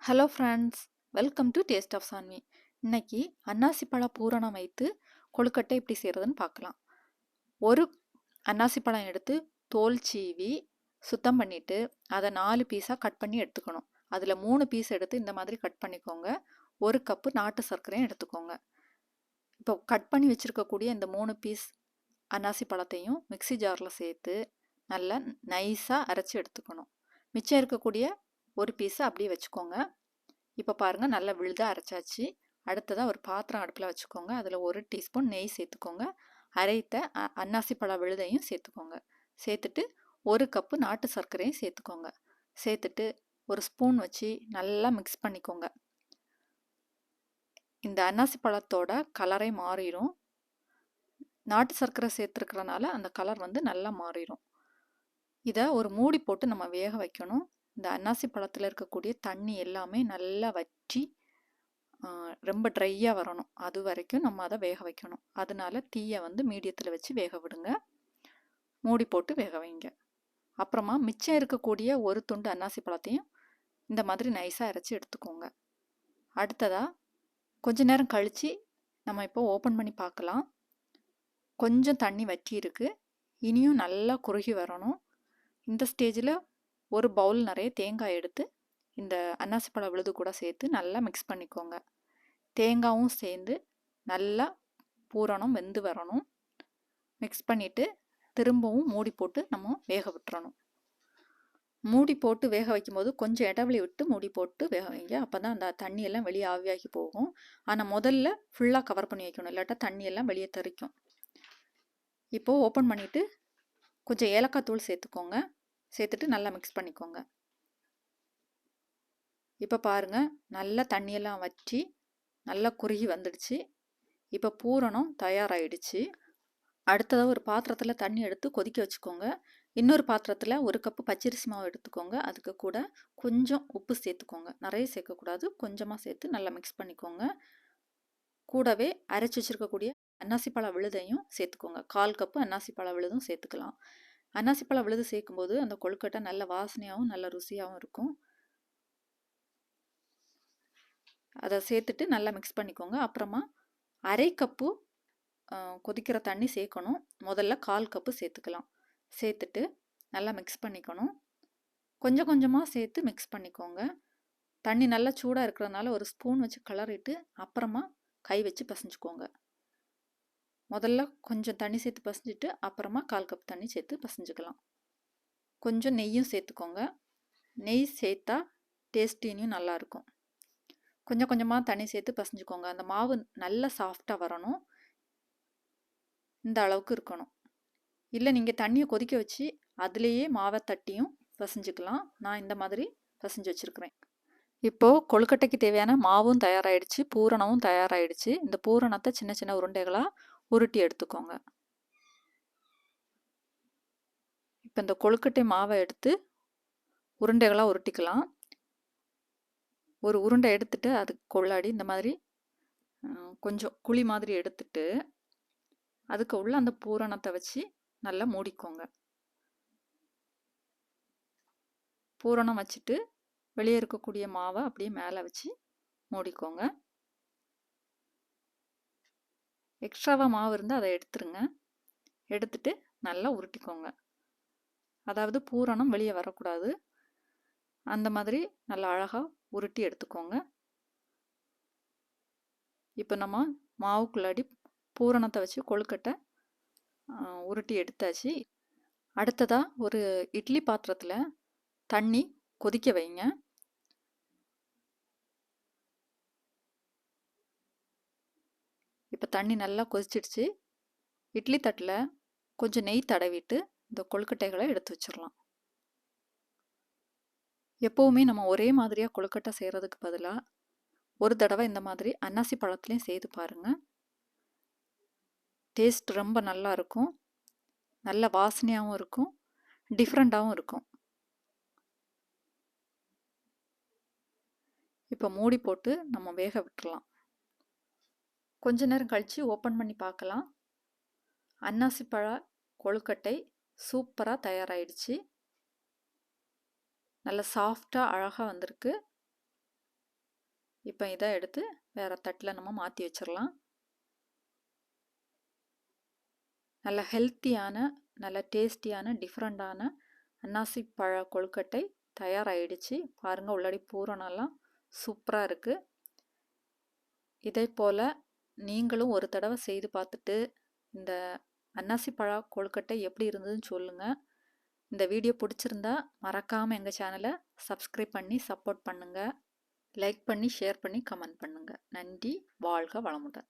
Hello friends, welcome to taste of Saanvi. இன்னைக்கு அன்னாசி பழ பூரணம் வைத்து கொழுக்கட்டை எப்படி செய்கிறதுன்னு பார்க்கலாம். ஒரு அன்னாசி பழம் எடுத்து தோல் சீவி சுத்தம் பண்ணிவிட்டு அதை 4 பீஸாக கட் பண்ணி எடுத்துக்கணும். அதில் 3 பீஸ் எடுத்து இந்த மாதிரி கட் பண்ணிக்கோங்க. 1 கப்பு நாட்டு சர்க்கரையும் எடுத்துக்கோங்க. இப்போ கட் பண்ணி வச்சுருக்கக்கூடிய இந்த 3 பீஸ் அன்னாசி பழத்தையும் மிக்ஸி ஜாரில் சேர்த்து நல்லா நைஸாக அரைச்சி எடுத்துக்கணும். மிச்சம் இருக்கக்கூடிய ஒரு பீஸை அப்படியே வச்சுக்கோங்க. இப்போ பாருங்கள், நல்லா விழுதாக அரைச்சாச்சு. அடுத்ததாக ஒரு பாத்திரம் அடுப்பில் வச்சுக்கோங்க. அதில் 1 டீஸ்பூன் நெய் சேர்த்துக்கோங்க. அரைத்த அன்னாசி பழ விழுதையும் சேர்த்துக்கோங்க. சேர்த்துட்டு 1 கப்பு நாட்டு சர்க்கரையும் சேர்த்துக்கோங்க. சேர்த்துட்டு ஒரு ஸ்பூன் வச்சு நல்லா மிக்ஸ் பண்ணிக்கோங்க. இந்த அன்னாசி பழத்தோட கலரே மாறிடும். நாட்டு சர்க்கரை சேர்த்துருக்கிறனால அந்த கலர் நல்லா மாறிடும். இதை ஒரு மூடி போட்டு நம்ம வேக வைக்கணும். இந்த அன்னாசி பழத்தில் இருக்கக்கூடிய தண்ணி எல்லாமே நல்லா வற்றி ரொம்ப ட்ரையாக வரணும். அது வரைக்கும் நம்ம அதை வேக வைக்கணும். அதனால தீயை மீடியத்தில் வச்சு வேக விடுங்க. மூடி போட்டு வேக வைங்க. அப்புறமா மிச்சம் இருக்கக்கூடிய ஒரு துண்டு அன்னாசி பழத்தையும் இந்த மாதிரி நைஸாக அரைச்சி எடுத்துக்கோங்க. அடுத்ததாக கொஞ்ச நேரம் கழித்து நம்ம இப்போ ஓப்பன் பண்ணி பார்க்கலாம். கொஞ்சம் தண்ணி வற்றி இருக்குது. இனியும் நல்லா குறுகி வரணும். இந்த ஸ்டேஜில் ஒரு பவுல் நிறைய தேங்காய் எடுத்து இந்த அன்னாசி பழ விழுது கூட சேர்த்து நல்லா மிக்ஸ் பண்ணிக்கோங்க. தேங்காயும் சேர்ந்து நல்லா பூரணம் வெந்து வரணும். மிக்ஸ் பண்ணிவிட்டு திரும்பவும் மூடி போட்டு நம்ம வேக விட்டுறணும். மூடி போட்டு வேக வைக்கும்போது கொஞ்சம் இடைவெளி விட்டு மூடி போட்டு வேக வைங்க. அப்போ தான் அந்த தண்ணியெல்லாம் வெளியே ஆவியாகி போகும். ஆனால் முதல்ல ஃபுல்லாக கவர் பண்ணி வைக்கணும், இல்லாட்டா தண்ணியெல்லாம் வெளியே தெறிக்கும். இப்போது ஓப்பன் பண்ணிவிட்டு கொஞ்சம் ஏலக்காய் தூள் சேர்த்துக்கோங்க. சேர்த்துட்டு நல்லா மிக்ஸ் பண்ணிக்கோங்க. இப்போ பாருங்கள், நல்லா தண்ணியெல்லாம் வற்றி நல்லா குறுகி வந்துடுச்சு. இப்போ பூரணம் தயாராகிடுச்சு. அடுத்ததாக ஒரு பாத்திரத்தில் தண்ணி எடுத்து கொதிக்க வச்சுக்கோங்க. இன்னொரு பாத்திரத்தில் 1 கப்பு பச்சரிசி மாவு எடுத்துக்கோங்க. அதுக்கு கூட கொஞ்சம் உப்பு சேர்த்துக்கோங்க. நிறைய சேர்க்கக்கூடாது, கொஞ்சமாக சேர்த்து நல்லா மிக்ஸ் பண்ணிக்கோங்க. கூடவே அரைச்சி வச்சுருக்கக்கூடிய அன்னாசி பழ விழுதையும் சேர்த்துக்கோங்க. 1/4 கப்பு அன்னாசி பழ விழுதும் சேர்த்துக்கலாம். அன்னாசி பழ விழுது சேர்க்கும்போது அந்த கொழுக்கட்டை நல்ல வாசனையாகவும் நல்ல ருசியாகவும் இருக்கும். அதை சேர்த்துட்டு நல்லா மிக்ஸ் பண்ணிக்கோங்க. அப்புறமா 1/2 கப்பு கொதிக்கிற தண்ணி சேர்க்கணும். முதல்ல 1/4 கப்பு சேர்த்துக்கலாம். சேர்த்துட்டு நல்லா மிக்ஸ் பண்ணிக்கணும். கொஞ்சம் கொஞ்சமாக சேர்த்து மிக்ஸ் பண்ணிக்கோங்க. தண்ணி நல்லா சூடாக இருக்கிறதுனால ஒரு ஸ்பூன் வச்சு கிளறிட்டு அப்புறமா கை வச்சு பசைஞ்சுக்கோங்க. முதல்ல கொஞ்சம் தண்ணி சேர்த்து பசைஞ்சிட்டு அப்புறமா 1/4 கப் தண்ணி சேர்த்து பசைஞ்சுக்கலாம். கொஞ்சம் நெய்யும் சேர்த்துக்கோங்க. நெய் சேர்த்தா டேஸ்ட் இனியும் நல்லாயிருக்கும். கொஞ்சம் கொஞ்சமாக தண்ணி சேர்த்து பசைஞ்சுக்கோங்க. அந்த மாவு நல்லா சாஃப்டாக வரணும். இந்த அளவுக்கு இருக்கணும். இல்லை நீங்கள் தண்ணியை கொதிக்க வச்சு அதுலேயே மாவை தட்டியும் பசைஞ்சுக்கலாம். நான் இந்த மாதிரி பசைஞ்சு வச்சுருக்கிறேன். இப்போது கொழுக்கட்டைக்கு தேவையான மாவும் தயாராகிடுச்சு, பூரணமும் தயாராகிடுச்சு. இந்த பூரணத்தை சின்ன சின்ன உருண்டைகளாக உருட்டி எடுத்துக்கோங்க. இப்போ இந்த கொழுக்கட்டை மாவை எடுத்து உருண்டைகளாக உருட்டிக்கலாம். ஒரு உருண்டை எடுத்துட்டு அதுக்கு கொள்ளாடி இந்த மாதிரி கொஞ்சம் குழி மாதிரி எடுத்துட்டு அதுக்கு உள்ள அந்த பூரணத்தை வச்சு நல்லா மூடிக்கோங்க. பூரணம் வச்சுட்டு வெளியே இருக்கக்கூடிய மாவை அப்படியே மேலே வச்சு மூடிக்கோங்க. எக்ஸ்ட்ராவாக மாவு இருந்தால் அதை எடுத்துருங்க. எடுத்துட்டு நல்லா உருட்டிக்கோங்க. அதாவது பூரணம் வெளியே வரக்கூடாது. அந்த மாதிரி நல்லா அழகாக உருட்டி எடுத்துக்கோங்க. இப்போ நம்ம மாவுக்குள்ளாடி பூரணத்தை வச்சு கொழுக்கட்டை உருட்டி எடுத்தாச்சு. அடுத்ததாக ஒரு இட்லி பாத்திரத்தில் தண்ணி கொதிக்க வைங்க. இப்போ தண்ணி நல்லா கொதிச்சிடுச்சு. இட்லி தட்டில் கொஞ்சம் நெய் தடவிட்டு இந்த கொழுக்கட்டைகளை எடுத்து வச்சிடலாம். எப்போவுமே நம்ம ஒரே மாதிரியாக கொழுக்கட்டை செய்கிறதுக்கு பதிலாக ஒரு தடவை இந்த மாதிரி அன்னாசி பழத்துலேயும் செய்து பாருங்கள். டேஸ்ட் ரொம்ப நல்லா இருக்கும். நல்ல வாசனையாகவும் இருக்கும், டிஃப்ரெண்ட்டாகவும் இருக்கும். இப்போ மூடி போட்டு நம்ம வேக விட்டுறலாம். கொஞ்ச நேரம் கழித்து ஓப்பன் பண்ணி பார்க்கலாம். அன்னாசி பழ கொழுக்கட்டை சூப்பராக தயாராகிடுச்சு. நல்ல சாஃப்டாக அழகாக வந்திருக்கு. இப்போ இதை எடுத்து வேறு தட்டில் நம்ம மாற்றி வச்சிடலாம். நல்ல ஹெல்த்தியான, நல்ல டேஸ்டியான, டிஃப்ரெண்ட்டான அன்னாசி பழ கொழுக்கட்டை தயாராகிடுச்சு. பாருங்கள், உள்ளாடி பூரணம்லாம் சூப்பராக இருக்குது. இதே போல் நீங்களும் ஒரு தடவை செய்து பார்த்துட்டு இந்த அன்னாசி பழ கொழுக்கட்டை எப்படி இருந்ததுன்னு சொல்லுங்கள். இந்த வீடியோ பிடிச்சிருந்தா மறக்காமல் எங்கள் சேனலை சப்ஸ்கிரைப் பண்ணி சப்போர்ட் பண்ணுங்கள். லைக் பண்ணி, ஷேர் பண்ணி, கமெண்ட் பண்ணுங்கள். நன்றி. வாழ்க வளமுடன்.